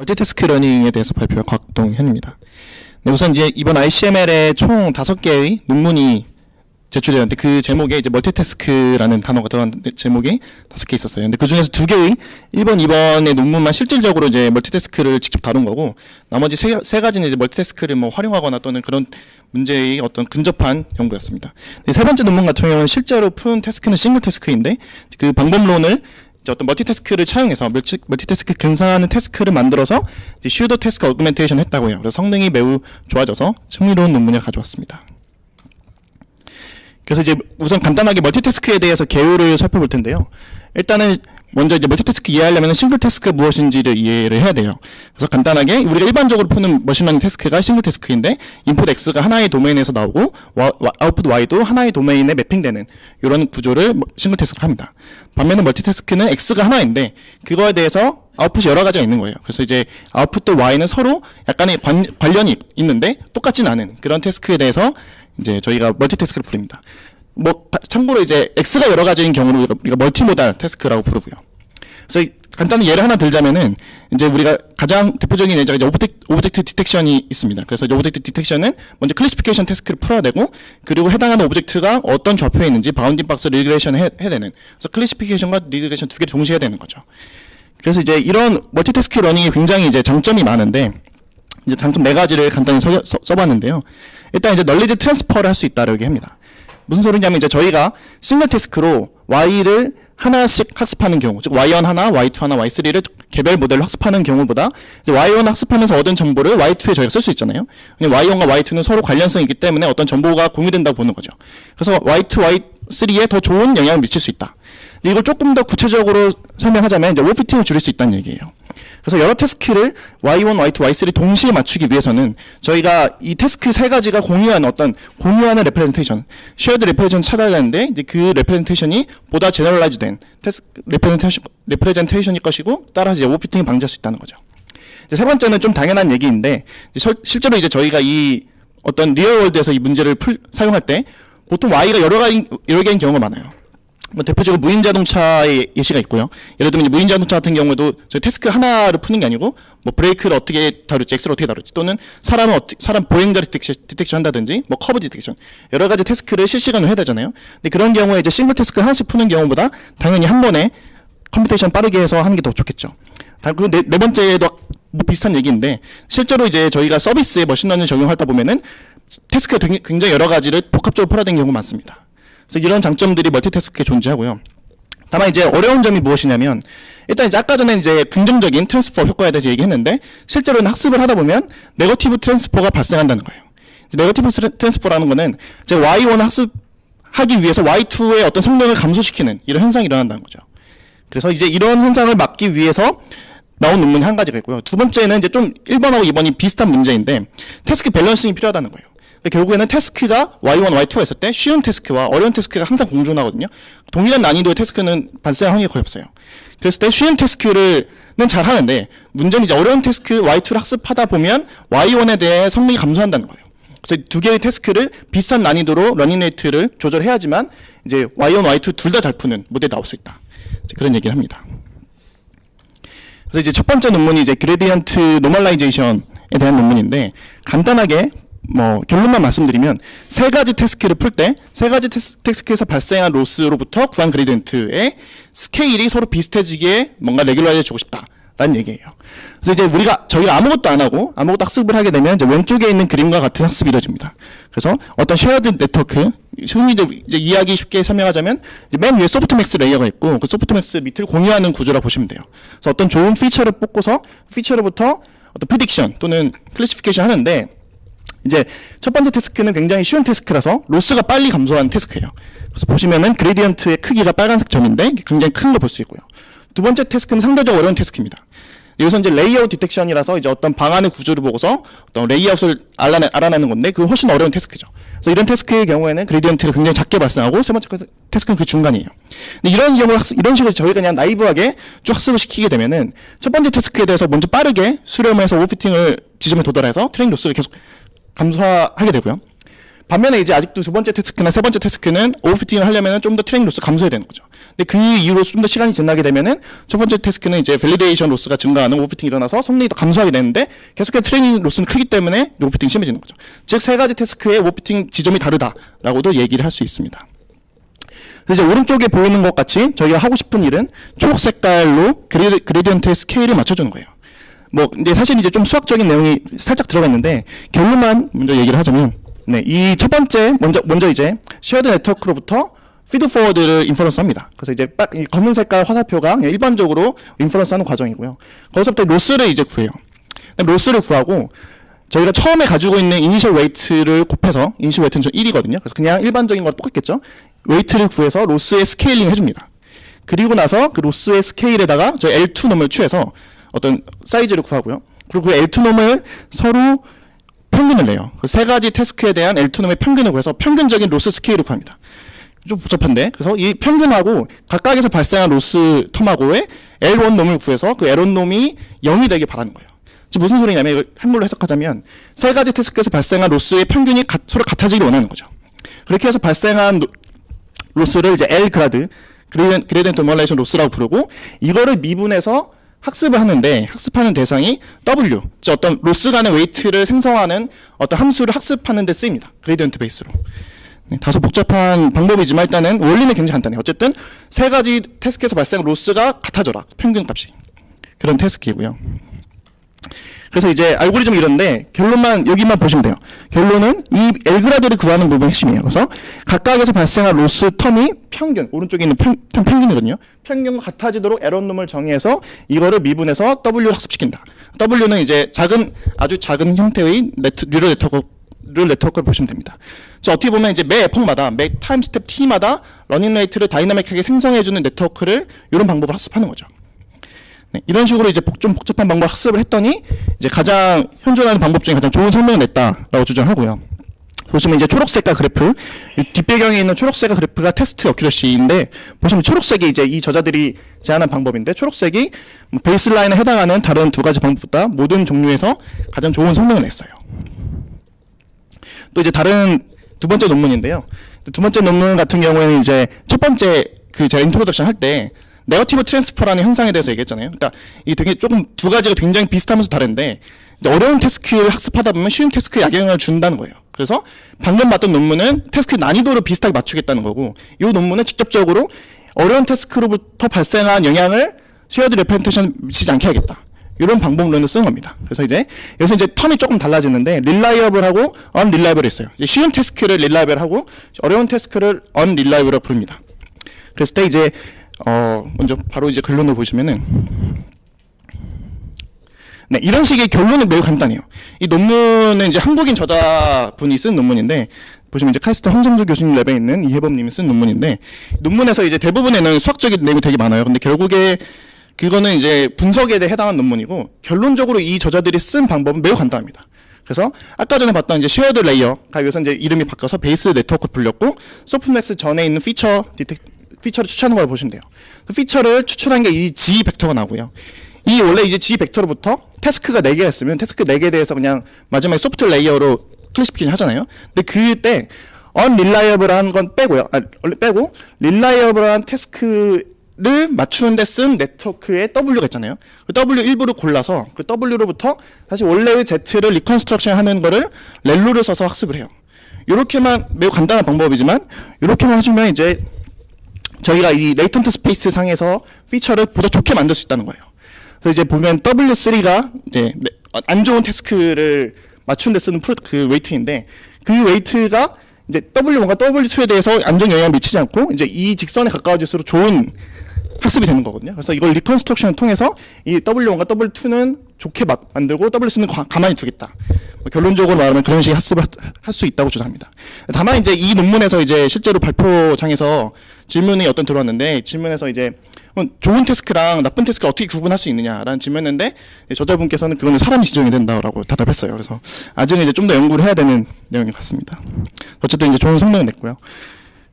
멀티태스크 러닝에 대해서 발표할 곽동현입니다. 네, 우선 이제 이번 ICML에 총 5개의 논문이 제출되었는데 그 제목에 이제 멀티태스크라는 단어가 들어간 제목이 5개 있었어요. 근데 그 중에서 2개의 1번, 2번의 논문만 실질적으로 이제 멀티태스크를 직접 다룬 거고, 나머지 세 가지는 이제 멀티태스크를 뭐 활용하거나 또는 그런 문제의 어떤 근접한 연구였습니다. 네, 세 번째 논문 같은 경우는 실제로 푼 태스크는 싱글 태스크인데 그 방법론을 이제 어떤 멀티태스크를 차용해서 멀티태스크 근사하는 태스크를 만들어서 슈도 태스크 어그멘테이션 했다고 해요. 그래서 성능이 매우 좋아져서 흥미로운 논문을 가져왔습니다. 그래서 이제 우선 간단하게 멀티태스크에 대해서 개요를 살펴볼 텐데요. 일단은 먼저 이제 멀티태스크 이해하려면 싱글 태스크가 무엇인지를 이해를 해야 돼요. 그래서 간단하게 우리가 일반적으로 푸는 머신러닝 태스크가 싱글 태스크인데 인풋 X가 하나의 도메인에서 나오고 아웃풋 Y도 하나의 도메인에 매핑되는 이런 구조를 싱글 태스크를 합니다. 반면에 멀티태스크는 X가 하나인데 그거에 대해서 아웃풋이 여러 가지가 있는 거예요. 그래서 이제 아웃풋과 Y는 서로 약간의 관련이 있는데 똑같진 않은 그런 태스크에 대해서 이제 저희가 멀티태스크를 부릅니다. 뭐 참고로 이제 X가 여러 가지인 경우는 우리가 멀티모달 태스크라고 부르고요. 그래서 간단히 예를 하나 들자면은 이제 우리가 가장 대표적인 예제가 이제 오브젝트 디텍션이 있습니다. 그래서 이제 오브젝트 디텍션은 먼저 클래시피케이션 태스크를 풀어야 되고, 그리고 해당하는 오브젝트가 어떤 좌표에 있는지 바운딩 박스 리그레이션을 해야 되는, 그래서 클래시피케이션과 리그레이션 두 개를 동시에 해야 되는 거죠. 그래서 이제 이런 멀티태스크 러닝이 굉장히 이제 장점이 많은데, 이제 장점 4가지를 간단히 써봤는데요. 일단 이제 널리지 트랜스퍼를 할 수 있다라고 얘기합니다. 무슨 소리냐면 이제 저희가 싱글 태스크로 Y를 하나씩 학습하는 경우, 즉 Y1 하나, Y2 하나, Y3를 개별 모델로 학습하는 경우보다 이제 Y1 학습하면서 얻은 정보를 Y2에 저희가 쓸 수 있잖아요. Y1과 Y2는 서로 관련성이 있기 때문에 어떤 정보가 공유된다고 보는 거죠. 그래서 Y2, Y3에 더 좋은 영향을 미칠 수 있다. 이걸 조금 더 구체적으로 설명하자면 이제 오버피팅을 줄일 수 있다는 얘기예요. 그래서 여러 태스크를 Y1, Y2, Y3 동시에 맞추기 위해서는 저희가 이 태스크 3가지가 공유하는 레프레젠테이션, 쉐어드 레프레젠테이션 찾아야 되는데 이제 그 레프레젠테이션이 보다 제너럴라이즈된 레프레젠테이션일 것이고, 따라서 이제 오버피팅을 방지할 수 있다는 거죠. 이제 세 번째는 좀 당연한 얘기인데, 실제로 이제 저희가 이 어떤 리얼월드에서 이 문제를 사용할 때 보통 Y가 여러 개인 경우가 많아요. 뭐 대표적으로 무인 자동차의 예시가 있고요. 예를 들면 무인 자동차 같은 경우에도 저희 태스크 하나를 푸는 게 아니고 뭐 브레이크를 어떻게 다룰지, 엑셀을 어떻게 다룰지, 또는 사람 보행자 디텍션 한다든지 뭐 커브 디텍션, 여러 가지 태스크를 실시간으로 해야 되잖아요. 근데 그런 경우에 이제 싱글 태스크를 하나씩 푸는 경우보다 당연히 한 번에 컴퓨테이션 빠르게 해서 하는 게 더 좋겠죠. 그리고 네 번째도 뭐 비슷한 얘기인데, 실제로 이제 저희가 서비스에 머신러닝을 적용하다 보면은 태스크가 굉장히 여러 가지를 복합적으로 풀어야 되는 경우가 많습니다. 그래서 이런 장점들이 멀티태스크에 존재하고요. 다만 이제 어려운 점이 무엇이냐면, 일단 이제 아까 전에 이제 긍정적인 트랜스퍼 효과에 대해서 얘기했는데, 실제로는 학습을 하다 보면 네거티브 트랜스퍼가 발생한다는 거예요. 네거티브 트랜스퍼라는 거는 이제 Y1 학습하기 위해서 Y2의 어떤 성능을 감소시키는 이런 현상이 일어난다는 거죠. 그래서 이제 이런 현상을 막기 위해서 나온 논문이 한 가지가 있고요. 두 번째는 이제 좀 1번하고 2번이 비슷한 문제인데, 태스크 밸런싱이 필요하다는 거예요. 결국에는 태스크가 Y1, Y2가 있을 때 쉬운 태스크와 어려운 태스크가 항상 공존하거든요. 동일한 난이도의 태스크는 발생할 확률이 거의 없어요. 그랬을 때 쉬운 태스크는 잘 하는데, 문제는 이제 어려운 태스크 Y2를 학습하다 보면 Y1에 대해 성능이 감소한다는 거예요. 그래서 두 개의 태스크를 비슷한 난이도로 러닝 레이트를 조절해야지만 이제 Y1, Y2 둘 다 잘 푸는 모델이 나올 수 있다. 그런 얘기를 합니다. 그래서 이제 첫 번째 논문이 이제 그레디언트 노멀라이제이션에 대한 논문인데, 간단하게 뭐 결론만 말씀드리면, 3가지 태스크를 풀 때 3가지 태스크에서 발생한 로스로부터 구한 그레디언트의 스케일이 서로 비슷해지게 뭔가 레귤라이즈 주고 싶다라는 얘기예요. 그래서 이제 저희가 아무것도 안 하고 아무것도 학습을 하게 되면 이제 왼쪽에 있는 그림과 같은 학습이 이루어집니다. 그래서 어떤 쉐어드 네트워크, 이제 이해하기 쉽게 설명하자면 이제 맨 위에 소프트맥스 레이어가 있고 그 소프트맥스 밑을 공유하는 구조라 보시면 돼요. 그래서 어떤 좋은 피처를 뽑고서 피처로부터 어떤 프리딕션 또는 클래시피케이션 하는데, 이제 첫 번째 태스크는 굉장히 쉬운 태스크라서 로스가 빨리 감소하는 태스크예요. 그래서 보시면은 그레디언트의 크기가 빨간색 점인데 굉장히 큰 거 볼 수 있고요. 두 번째 태스크는 상대적으로 어려운 태스크입니다. 여기서 이제 레이아웃 디텍션이라서 이제 어떤 방안의 구조를 보고서 어떤 레이아웃을 알아내는 건데, 그건 훨씬 어려운 태스크죠. 그래서 이런 태스크의 경우에는 그레디언트가 굉장히 작게 발생하고, 세 번째 태스크는 그 중간이에요. 근데 이런 경우 이런 식으로 저희가 그냥 나이브하게 쭉 학습을 시키게 되면은 첫 번째 태스크에 대해서 먼저 빠르게 수렴해서 오버피팅을 지점에 도달해서 트레이닝 로스를 계속 감소하게 되고요. 반면에 이제 아직도 두 번째 태스크나 세 번째 태스크는 오버피팅을 하려면 좀 더 트레이닝 로스 감소해야 되는 거죠. 근데 그 이후로 좀 더 시간이 지나게 되면은 첫 번째 태스크는 이제 밸리데이션 로스가 증가하는 오버피팅이 일어나서 성능이 더 감소하게 되는데 계속해서 트레이닝 로스는 크기 때문에 오버피팅이 심해지는 거죠. 즉 세 가지 태스크의 오버피팅 지점이 다르다라고도 얘기를 할 수 있습니다. 그래서 이제 오른쪽에 보이는 것 같이 저희가 하고 싶은 일은 초록 색깔로 그레디언트의 스케일을 맞춰주는 거예요. 뭐 이제 사실 이제 좀 수학적인 내용이 살짝 들어가 있는데 결론만 먼저 얘기를 하자면, 네, 이 첫 번째 먼저 이제 쉐어드 네트워크로부터 피드 포워드를 인퍼런스합니다. 그래서 이제 이 검은 색깔 화살표가 그냥 일반적으로 인퍼런스하는 과정이고요. 거기서부터 로스를 이제 구해요. 로스를 구하고 저희가 처음에 가지고 있는 이니셜 웨이트를 곱해서, 이니셜 웨이트는 저 1이거든요. 그래서 그냥 일반적인 거랑 똑같겠죠. 웨이트를 구해서 로스의 스케일링 해줍니다. 그리고 나서 그 로스의 스케일에다가 저 L2 놈을 취해서 어떤 사이즈를 구하고요. 그리고 그 L2 놈을 서로 평균을 내요. 그 세 가지 태스크에 대한 L2 놈의 평균을 구해서 평균적인 로스 스케일을 구합니다. 좀 복잡한데, 그래서 이 평균하고 각각에서 발생한 로스 텀하고의 L1 놈을 구해서 그 L1 놈이 0이 되길 바라는 거예요. 즉 무슨 소리냐면, 이걸 한글로 해석하자면 세 가지 태스크에서 발생한 로스의 평균이 서로 같아지길 원하는 거죠. 그렇게 해서 발생한 로스를 이제 L 그레디언트 노멀레이션 로스라고 부르고, 이거를 미분해서 학습을 하는데 학습하는 대상이 W, 즉 어떤 로스 간의 웨이트를 생성하는 어떤 함수를 학습하는 데 쓰입니다. 그레디언트 베이스로. 네, 다소 복잡한 방법이지만 일단은 원리는 굉장히 간단해요. 어쨌든 세 가지 태스크에서 발생한 로스가 같아져라, 평균값이. 그런 태스크이고요. 그래서 이제 알고리즘이 이런데 결론만 여기만 보시면 돼요. 결론은 이 L그라드를 구하는 부분이 핵심이에요. 그래서 각각에서 발생한 로스 텀이 평균, 오른쪽에 있는 평균이거든요. 평균과 같아지도록 에런놈을 정의해서 이거를 미분해서 W를 학습시킨다. W는 이제 아주 작은 형태의 뉴럴 네트워크를 보시면 됩니다. 그래서 어떻게 보면 이제 매 에폭마다, 매 타임 스텝 t마다 러닝 레이트를 다이나믹하게 생성해주는 네트워크를 이런 방법으로 학습하는 거죠. 네, 이런 식으로 이제 좀 복잡한 방법을 학습을 했더니 이제 가장 현존하는 방법 중에 가장 좋은 성능을 냈다라고 주장하고요. 보시면 이제 초록색깔 그래프, 뒷배경에 있는 초록색깔 그래프가 테스트 어큐러시인데, 보시면 초록색이 이제 이 저자들이 제안한 방법인데, 초록색이 베이스라인에 해당하는 다른 두 가지 방법보다 모든 종류에서 가장 좋은 성능을 냈어요. 또 이제 다른 두 번째 논문인데요. 두 번째 논문 같은 경우에는 이제 첫 번째 제가 인트로덕션 할 때 네거티브 트랜스퍼라는 현상에 대해서 얘기했잖아요. 그러니까 이 되게 조금 두 가지가 굉장히 비슷하면서 다른데, 어려운 태스크를 학습하다 보면 쉬운 태스크에 악영향을 준다는 거예요. 그래서 방금 봤던 논문은 태스크 난이도를 비슷하게 맞추겠다는 거고, 이 논문은 직접적으로 어려운 태스크로부터 발생한 영향을 쉐어드 레프레젠테이션 미치지 않게 하겠다. 이런 방법론을 쓰는 겁니다. 그래서 이제 여기서 이제 텀이 조금 달라지는데 릴라이어블하고 언릴라이블이 있어요. 이제 쉬운 태스크를 릴라이블하고 어려운 태스크를 언릴라이블이라고 부릅니다. 그랬을 때 이제 먼저 바로 이제 결론을 보시면은, 네, 이런 식의 결론은 매우 간단해요. 이 논문은 이제 한국인 저자분이 쓴 논문인데, 보시면 이제 카이스트 황정주 교수님 랩에 있는 이혜범님이 쓴 논문인데, 논문에서 이제 대부분에는 수학적인 내용이 되게 많아요. 근데 결국에 그거는 이제 분석에 대해 해당한 논문이고, 결론적으로 이 저자들이 쓴 방법은 매우 간단합니다. 그래서 아까 전에 봤던 이제 쉐어드 레이어가 여기서 이제 이름이 바뀌어서 베이스 네트워크 불렸고, 소프트맥스 전에 있는 피처를 추천하는 걸 보시면 돼요. 그 피처를 추천한 게 이 G 벡터가 나오고요. 이 원래 이제 G 벡터로부터 태스크가 4개가 있으면 태스크 4개에 대해서 그냥 마지막에 소프트 레이어로 클래시피케이션 하잖아요. 근데 그때 unreliable한 건 빼고요. 빼고 reliable한 태스크를 맞추는데 쓴 네트워크에 W가 있잖아요. 그 W 일부를 골라서 그 W로부터 다시 원래의 Z를 리컨스트럭션 하는 거를 렐루를 써서 학습을 해요. 이렇게만, 매우 간단한 방법이지만 이렇게만 해주면 이제 저희가 이 레이턴트 스페이스 상에서 피처를 보다 좋게 만들 수 있다는 거예요. 그래서 이제 보면 W3가 이제 안 좋은 태스크를 맞추는 데 쓰는 그 웨이트인데, 그 웨이트가 이제 W1과 W2에 대해서 안 좋은 영향을 미치지 않고 이제 이 직선에 가까워질수록 좋은 학습이 되는 거거든요. 그래서 이걸 리컨스트럭션을 통해서 이 W1과 W2는 좋게 만들고 W3는 가만히 두겠다. 결론적으로 말하면 그런 식의 학습을 할 수 있다고 주장합니다. 다만 이제 이 논문에서 이제 실제로 발표장에서 질문이 들어왔는데, 질문에서 이제 좋은 태스크랑 나쁜 태스크를 어떻게 구분할 수 있느냐라는 질문인데, 저자분께서는 그거는 사람이 지정이 된다라고 대답했어요. 그래서 아직은 이제 좀 더 연구를 해야 되는 내용인 것 같습니다. 어쨌든 이제 좋은 성능을 냈고요.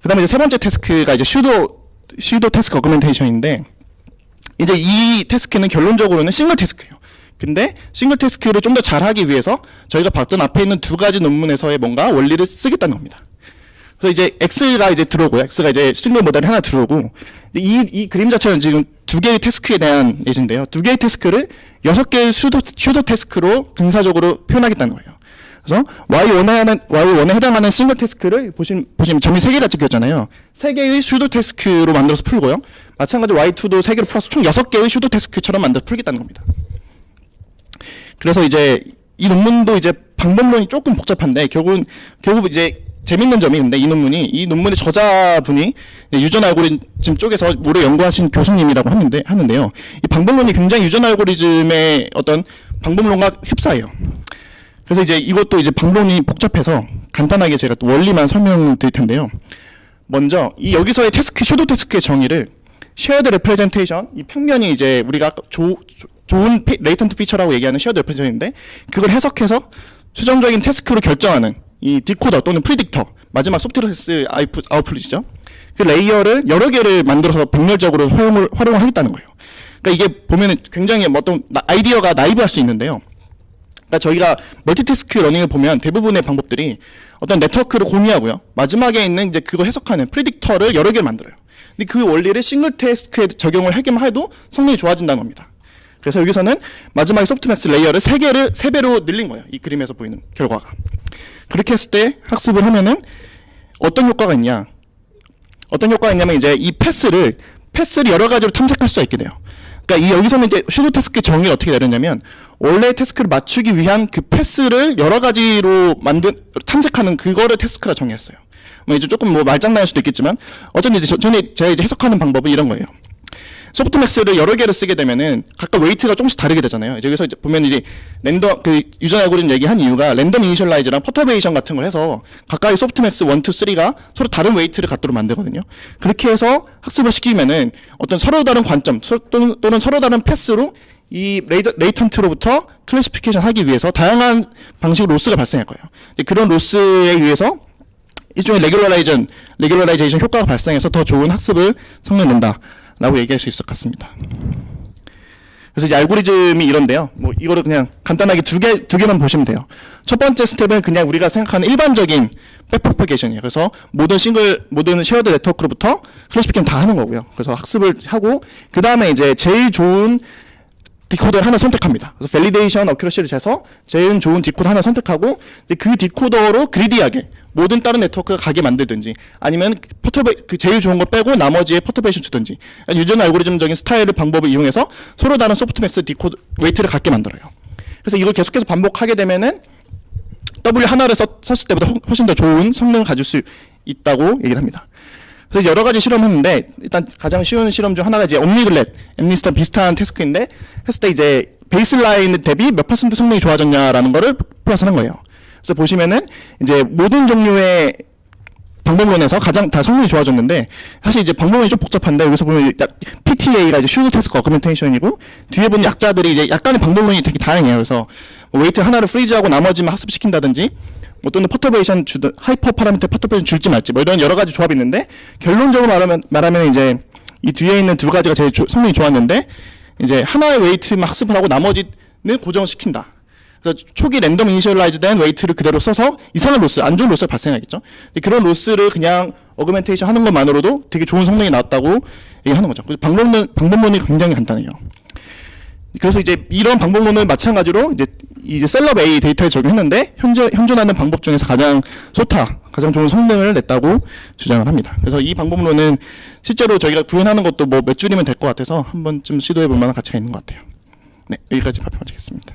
그 다음에 이제 세 번째 태스크가 이제 슈도 태스크 어그멘테이션인데, 이제 이 태스크는 결론적으로는 싱글 태스크예요. 근데 싱글 태스크를 좀 더 잘하기 위해서 저희가 봤던 앞에 있는 두 가지 논문에서의 뭔가 원리를 쓰겠다는 겁니다. 그래서 이제 X가 이제 들어오고요. X가 이제 싱글 모델이 하나 들어오고, 이 그림 자체는 지금 두 개의 태스크에 대한 예시인데요. 두 개의 태스크를 6개의 슈도 태스크로 근사적으로 표현하겠다는 거예요. 그래서 Y1에 해당하는 싱글 태스크를 보시면 점이 3개가 찍혔잖아요. 3개의 슈도 태스크로 만들어서 풀고요. 마찬가지로 Y2도 3개로 풀어서 총 6개의 슈도 태스크처럼 만들어서 풀겠다는 겁니다. 그래서 이제 이 논문도 이제 방법론이 조금 복잡한데 결국 이제 재밌는 점이 있는데 이 논문의 저자분이 유전 알고리즘 쪽에서 오래 연구하신 교수님이라고 하는데요. 이 방법론이 굉장히 유전 알고리즘의 어떤 방법론과 흡사해요. 그래서 이제 이것도 이제 방법론이 복잡해서 간단하게 제가 또 원리만 설명드릴 텐데요. 먼저 이 여기서의 슈도 태스크의 정의를 쉐어드 레프레젠테이션, 이 평면이 이제 우리가 아까 좋은 레이턴트 피처라고 얘기하는 쉐어드 레프레젠테이션인데 그걸 해석해서 최종적인 태스크로 결정하는 이 디코더 또는 프리딕터, 마지막 소프트웨어 아웃풋이죠. 그 레이어를 여러 개를 만들어서 병렬적으로 활용을 하겠다는 거예요. 그러니까 이게 보면은 굉장히 어떤 아이디어가 나이브할 수 있는데요. 그러니까 저희가 멀티태스크 러닝을 보면 대부분의 방법들이 어떤 네트워크를 공유하고요. 마지막에 있는 이제 그걸 해석하는 프리딕터를 여러 개를 만들어요. 근데 그 원리를 싱글 태스크에 적용을 하기만 해도 성능이 좋아진다는 겁니다. 그래서 여기서는 마지막에 소프트맥스 레이어를 3배로 늘린 거예요. 이 그림에서 보이는 결과가. 그렇게 했을 때 학습을 하면은 어떤 효과가 있냐면 이제 이 패스를 여러 가지로 탐색할 수가 있게 돼요. 그러니까 이 여기서는 이제 슈도 태스크 정의가 어떻게 내렸냐면 원래 태스크를 맞추기 위한 그 패스를 여러 가지로 탐색하는 그거를 태스크라 정의했어요. 뭐 이제 조금 뭐 말장난일 수도 있겠지만 어쨌든 이제 제가 이제 해석하는 방법은 이런 거예요. 소프트맥스를 여러 개를 쓰게 되면은 각각 웨이트가 조금씩 다르게 되잖아요. 여기서 이제 보면 이제 유전 알고리즘 얘기한 이유가 랜덤 이니셜라이즈랑 퍼터베이션 같은 걸 해서 각각의 소프트맥스 1, 2, 3가 서로 다른 웨이트를 갖도록 만들거든요. 그렇게 해서 학습을 시키면은 어떤 서로 다른 관점 또는 서로 다른 패스로 이 레이턴트로부터 클래시피케이션 하기 위해서 다양한 방식의 로스가 발생할 거예요. 그런 로스에 의해서 일종의 레귤러라이제이션 효과가 발생해서 더 좋은 학습을 성능을 낸다 라고 얘기할 수 있을 것 같습니다. 그래서 이제 알고리즘이 이런데요. 뭐 이거를 그냥 간단하게 두 개만 보시면 돼요. 첫 번째 스텝은 그냥 우리가 생각하는 일반적인 백프로퍼게이션이에요. 그래서 모든 쉐어드 네트워크로부터 클래시피케이션 다 하는 거고요. 그래서 학습을 하고 그 다음에 이제 제일 좋은 디코더를 하나 선택합니다. 그래서 밸리데이션 어큐러시를 재서 제일 좋은 디코더 하나 선택하고 그 디코더로 그리디하게 모든 다른 네트워크가 가게 만들든지 아니면 그 제일 좋은 걸 빼고 나머지에 퍼터베이션 주든지 유전 알고리즘적인 방법을 이용해서 서로 다른 소프트맥스 디코더 웨이트를 갖게 만들어요. 그래서 이걸 계속해서 반복하게 되면은 W 하나를 썼을 때보다 훨씬 더 좋은 성능을 가질 수 있다고 얘기를 합니다. 그래서 여러 가지 실험했는데 일단 가장 쉬운 실험 중 하나가 이제 옴니글렛, 엠니스트랑 비슷한 태스크인데 했을 때 이제 베이스라인 대비 몇 퍼센트 성능이 좋아졌냐라는 거를 플러스한 거예요. 그래서 보시면은 이제 모든 종류의 방법론에서 가장 다 성능이 좋아졌는데 사실 이제 방법론이 좀 복잡한데 여기서 보면 PTA가 이제 슈도 태스크 어그멘테이션이고 뒤에 보는 약자들이 이제 약간의 방법론이 되게 다양해요. 그래서 뭐 웨이트 하나를 프리즈하고 나머지만 학습시킨다든지 뭐 또는 퍼터베이션 주든 하이퍼 파라미터 퍼터베이션 줄지 말지 뭐 이런 여러 가지 조합이 있는데 결론적으로 말하면 이제 이 뒤에 있는 두 가지가 제일 성능이 좋았는데 이제 하나의 웨이트만 학습을 하고 나머지는 고정을 시킨다. 그래서 초기 랜덤 이니셜라이즈된 웨이트를 그대로 써서 이상한 로스, 안 좋은 로스가 발생하겠죠. 그런 로스를 그냥 어그멘테이션 하는 것만으로도 되게 좋은 성능이 나왔다고 얘기하는 거죠. 그래서 방법론이 굉장히 간단해요. 그래서 이제 이런 방법론을 마찬가지로 이제 셀럽 A 데이터에 적용했는데 현존하는 방법 중에서 가장 좋은 성능을 냈다고 주장을 합니다. 그래서 이 방법론은 실제로 저희가 구현하는 것도 뭐 몇 줄이면 될 것 같아서 한 번쯤 시도해 볼 만한 가치가 있는 것 같아요. 네, 여기까지 발표 마치겠습니다.